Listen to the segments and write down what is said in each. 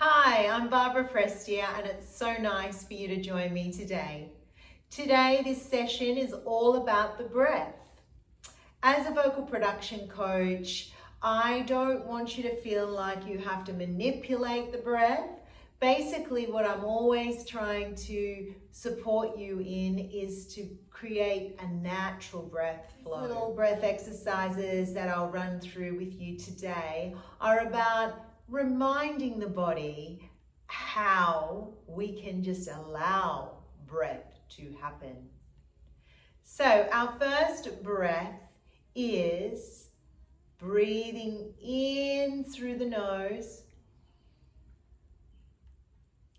Hi, I'm Barbara Prestia and it's so nice for you to join me today. Today, this session is all about the breath. As a vocal production coach, I don't want you to feel like you have to manipulate the breath. Basically, what I'm always trying to support you in is to create a natural breath flow. Little breath exercises that I'll run through with you today are about reminding the body how we can just allow breath to happen. So our first breath is breathing in through the nose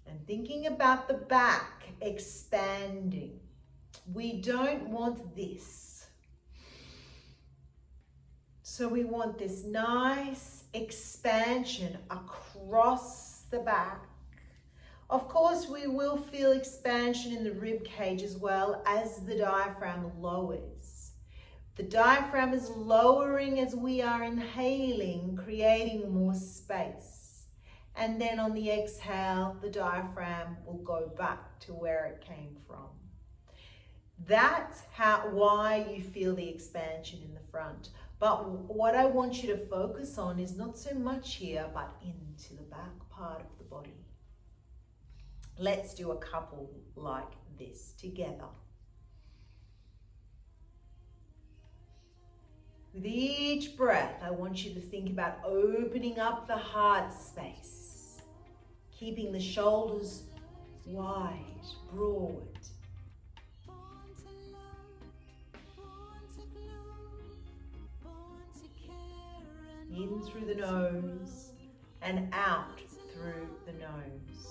and thinking about the back expanding. We don't want this. So we want this nice expansion across the back. Of course, we will feel expansion in the rib cage as well as the diaphragm lowers. The diaphragm is lowering as we are inhaling, creating more space. And then on the exhale, the diaphragm will go back to where it came from. That's why you feel the expansion in the front. But what I want you to focus on is not so much here, but into the back part of the body. Let's do a couple like this together. With each breath, I want you to think about opening up the heart space, keeping the shoulders wide, broad. In through the nose and out through the nose.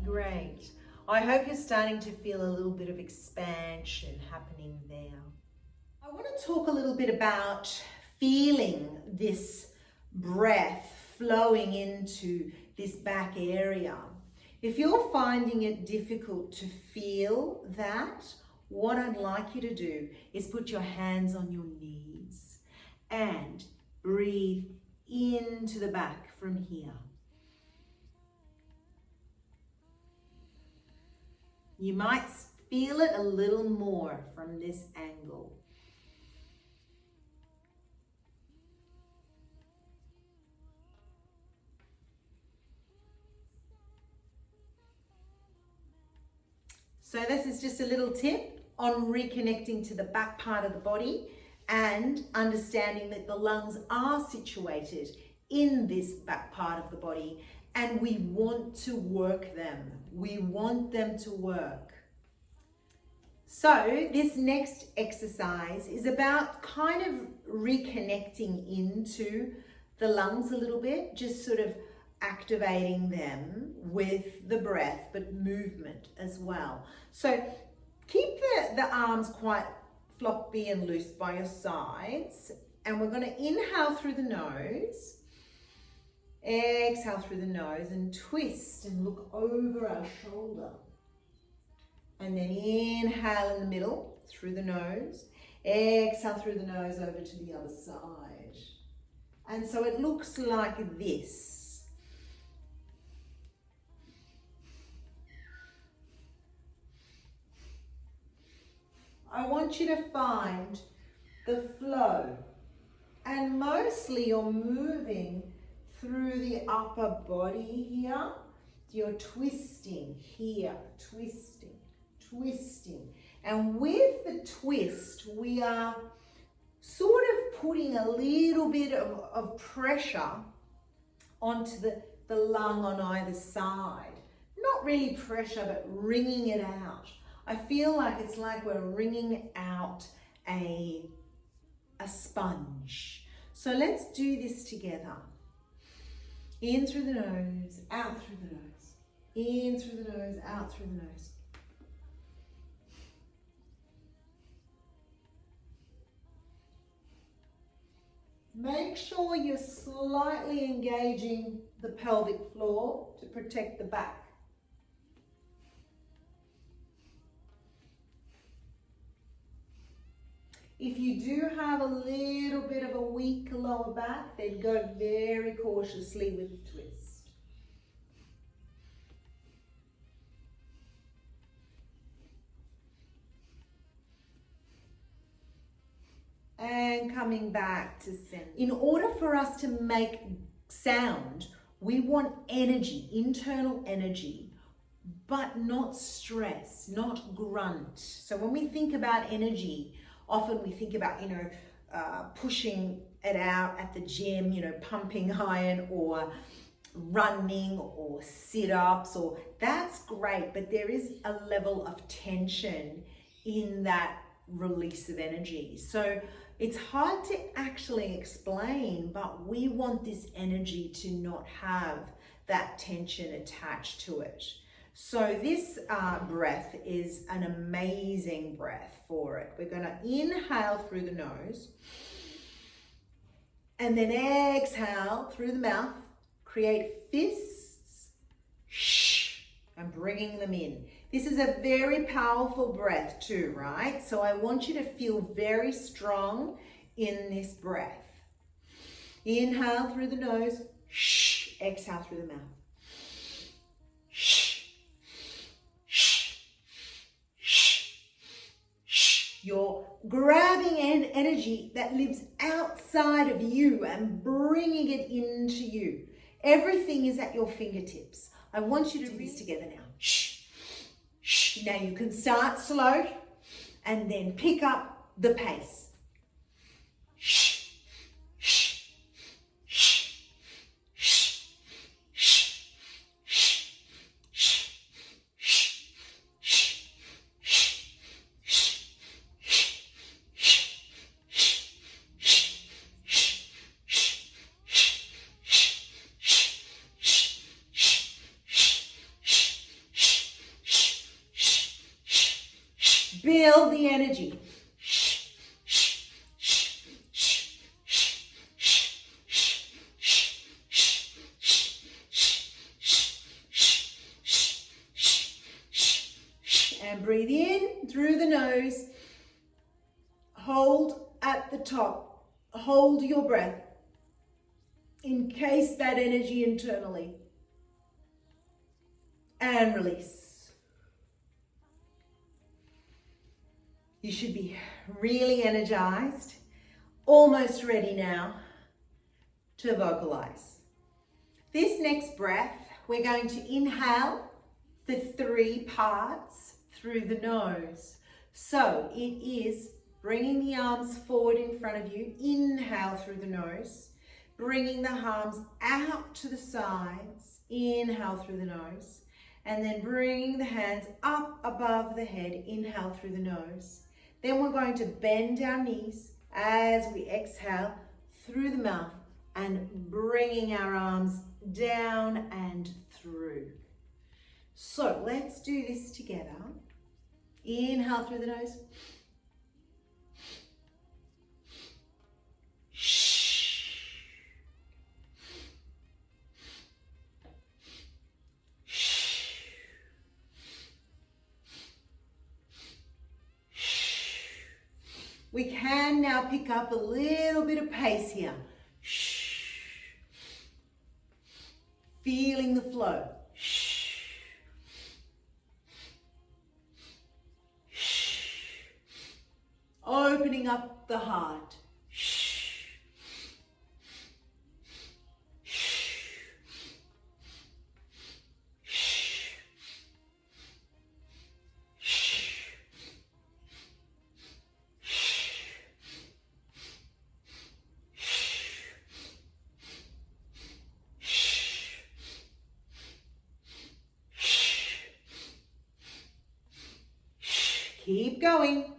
Great. I hope you're starting to feel a little bit of expansion happening there. I want to talk a little bit about feeling this breath flowing into this back area. If you're finding it difficult to feel that, what I'd like you to do is put your hands on your knees and breathe into the back from here. You might feel it a little more from this angle. So this is just a little tip on reconnecting to the back part of the body and understanding that the lungs are situated in this back part of the body and we want to work them. We want them to work. So this next exercise is about kind of reconnecting into the lungs a little bit, just sort of activating them with the breath, but movement as well. So keep the arms quite floppy and loose by your sides. And we're going to inhale through the nose. Exhale through the nose and twist and look over our shoulder. And then inhale in the middle through the nose. Exhale through the nose over to the other side. And so it looks like this. I want you to find the flow. And mostly you're moving through the upper body here. You're twisting here, twisting, twisting. And with the twist, we are sort of putting a little bit of pressure onto the lung on either side. Not really pressure, but wringing it out. I feel like it's like we're wringing out a sponge. So let's do this together. In through the nose, out through the nose. In through the nose, out through the nose. Make sure you're slightly engaging the pelvic floor to protect the back. If you do have a little bit of a weak lower back, then go very cautiously with the twist. And coming back to center. In order for us to make sound, we want energy, internal energy, but not stress, not grunt. So when we think about energy, often we think about, pushing it out at the gym, pumping iron or running or sit-ups, or that's great, but there is a level of tension in that release of energy. So it's hard to actually explain, but we want this energy to not have that tension attached to it. So this breath is an amazing breath for it. We're going to inhale through the nose and then exhale through the mouth. Create fists, shh, and bringing them in. This is a very powerful breath too, right? So I want you to feel very strong in this breath. Inhale through the nose, shh, exhale through the mouth. Shh, shh, shh, shh. You're grabbing an energy that lives outside of you and bringing it into you. Everything is at your fingertips. I want you to do this together now. Shh, shh. Now you can start slow and then pick up the pace. Shh, shh, shh, shh, shh, shh, shh, shh, shh, build the energy. And breathe in through the nose. Hold at the top. Hold your breath. Encase that energy internally. And release. You should be really energized, almost ready now to vocalize. This next breath, we're going to inhale the 3 parts through the nose. So it is bringing the arms forward in front of you, inhale through the nose, bringing the arms out to the sides, inhale through the nose, and then bringing the hands up above the head, inhale through the nose. Then we're going to bend our knees as we exhale through the mouth and bringing our arms down and through. So let's do this together. Inhale through the nose. We can now pick up a little bit of pace here. Shh. Feeling the flow. Shh. Shh. Opening up the heart. Shh. Shh. Keep going.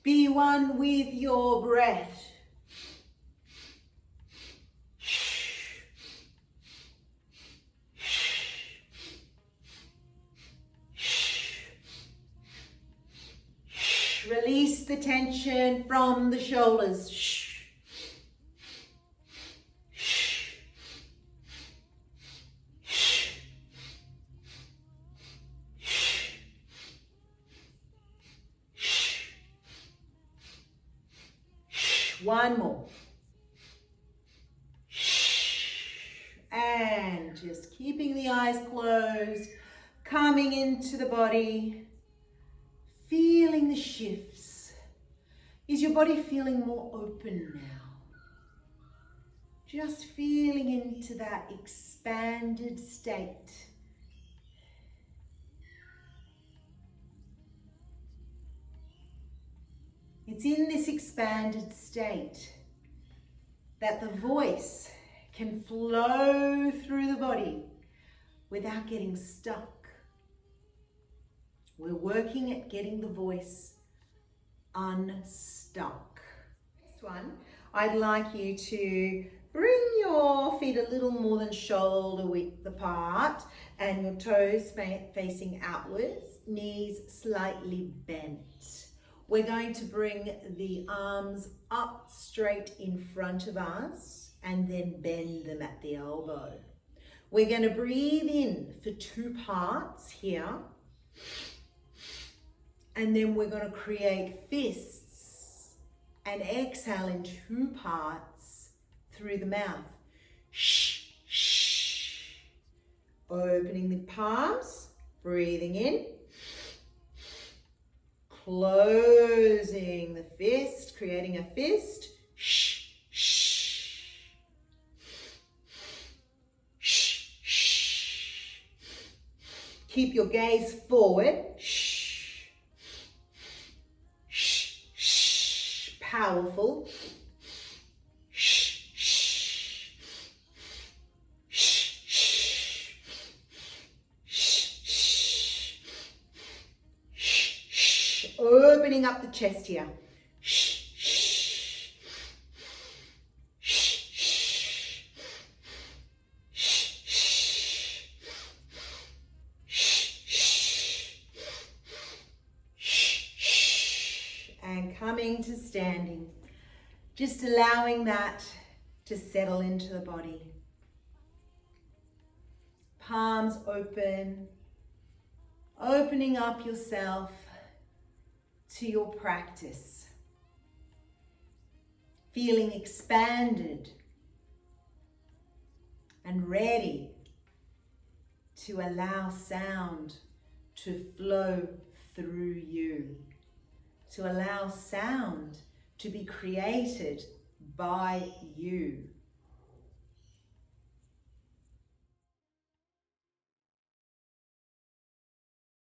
Be one with your breath. Release the tension from the shoulders. One more. And just keeping the eyes closed, coming into the body, feeling the shifts. Is your body feeling more open now? Just feeling into that expanded state. It's in this expanded state that the voice can flow through the body without getting stuck. We're working at getting the voice unstuck. Next one, I'd like you to bring your feet a little more than shoulder width apart and your toes facing outwards, knees slightly bent. We're going to bring the arms up straight in front of us and then bend them at the elbow. We're going to breathe in for 2 parts here. And then we're going to create fists and exhale in 2 parts through the mouth. Shh, shh. Opening the palms, breathing in. Closing the fist, creating a fist. Shh, shh. Shh, shh. Keep your gaze forward. Shh. Shh, shh. Powerful. Shh, shh. Shh, shh. Opening up the chest here. Shh, shh. Shh, shh. Shh, shh. Shh, shh. Shh, shh. And coming to standing. Just allowing that to settle into the body. Palms open. Opening up yourself to your practice, feeling expanded and ready to allow sound to flow through you, to allow sound to be created by you.